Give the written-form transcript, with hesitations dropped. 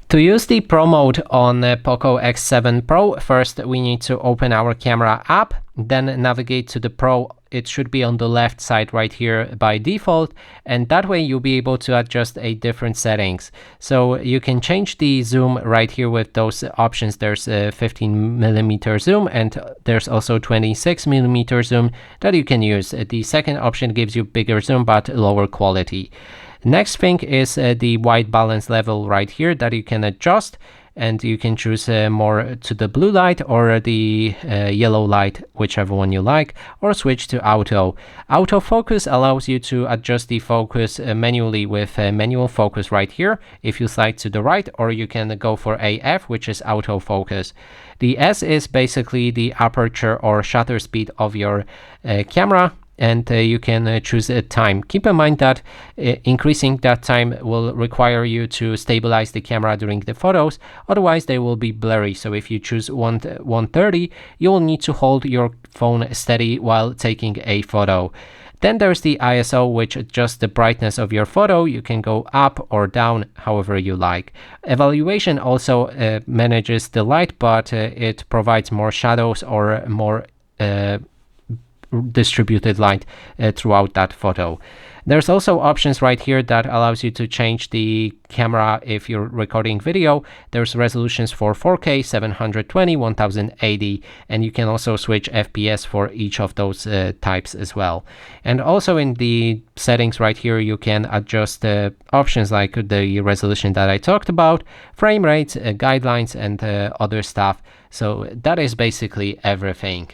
To use the Pro mode on POCO X7 Pro, first we need to open our camera app, then navigate to the Pro. It should be on the left side right here by default, and that way you'll be able to adjust a different settings. So you can change the zoom right here with those options. There's a 15mm zoom and there's also 26mm zoom that you can use. The second option gives you bigger zoom but lower quality. Next thing is the white balance level right here that you can adjust, and you can choose more to the blue light or the yellow light, whichever one you like, or switch to auto. Autofocus allows you to adjust the focus manually with manual focus right here if you slide to the right, or you can go for AF, which is autofocus. The S is basically the aperture or shutter speed of your camera, and you can choose a time. Keep in mind that increasing that time will require you to stabilize the camera during the photos, otherwise they will be blurry. So if you choose 130, you will need to hold your phone steady while taking a photo. Then there's the ISO, which adjusts the brightness of your photo. You can go up or down however you like. Evaluation also manages the light, but it provides more shadows or more distributed light throughout that photo. There's also options right here that allows you to change the camera if you're recording video. There's resolutions for 4K, 720, 1080, and you can also switch FPS for each of those types as well. And also in the settings right here, you can adjust options like the resolution that I talked about, frame rates, guidelines, and other stuff. So that is basically everything.